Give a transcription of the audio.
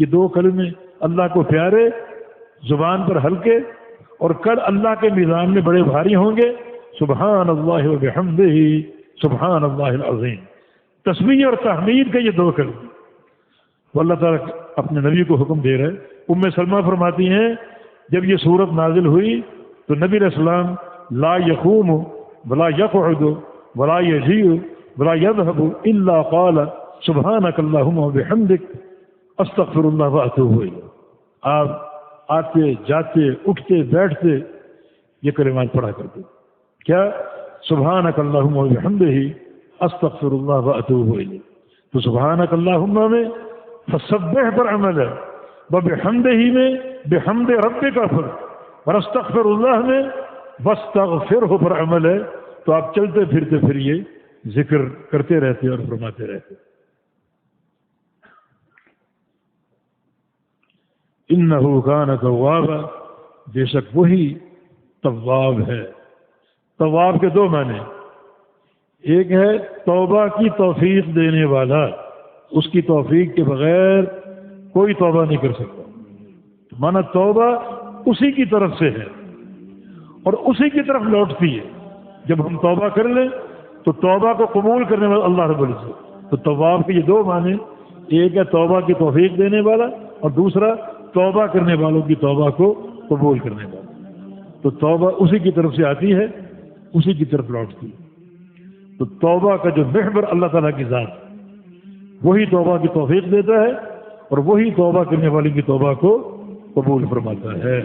یہ دو کلمے اللہ کو پیارے، زبان پر ہلکے، اور کل اللہ کے میزان میں بڑے بھاری ہوں گے۔ سبحان اللہ و بحمدہ سبحان اللہ العظیم، تسبیح اور تحمید کے یہ دو کلمے وہ اللہ تعالیٰ اپنے نبی کو حکم دے رہے۔ ام سلمہ فرماتی ہیں جب یہ صورت نازل ہوئی تو نبی علیہ السلام لا یقوم ولا یقعد ولا یجیء ولا یذهب الا قال سبحانک اللہم وبحمدک استغفر اللہ واتوب الیہ۔ آپ آتے جاتے اٹھتے بیٹھتے یہ کلمات پڑھا کرتے، کیا؟ سبحانک اللہم وبحمدہ استغفر اللہ واتوب الیہ۔ تو سبحانک اللہم میں فسبح پر عمل ہے، وبحمدہ میں بحمد ربک پر، اور استغفر اللہ میں واستغفرہ پر عمل ہے۔ تو آپ چلتے پھرتے پھر یہ ذکر کرتے رہتے اور فرماتے رہتے۔ انہ کان توابا، بے شک وہی تواب ہے۔ تواب کے دو معنی، ایک ہے توبہ کی توفیق دینے والا، اس کی توفیق کے بغیر کوئی توبہ نہیں کر سکتا، مانا توبہ اسی کی طرف سے ہے اور اسی کی طرف لوٹتی ہے۔ جب ہم توبہ کر لیں تو توبہ کو قبول کرنے والا اللہ رب العزت۔ تو تواب کے یہ دو معنی، ایک ہے توبہ کی توفیق دینے والا، اور دوسرا توبہ کرنے والوں کی توبہ کو قبول کرنے والا۔ تو توبہ اسی کی طرف سے آتی ہے، اسی کی طرف لوٹتی ہے۔ تو توبہ کا جو محور اللہ تعالیٰ کی ذات، وہی توبہ کی توفیق دیتا ہے اور وہی توبہ کرنے والے کی توبہ کو قبول فرماتا ہے۔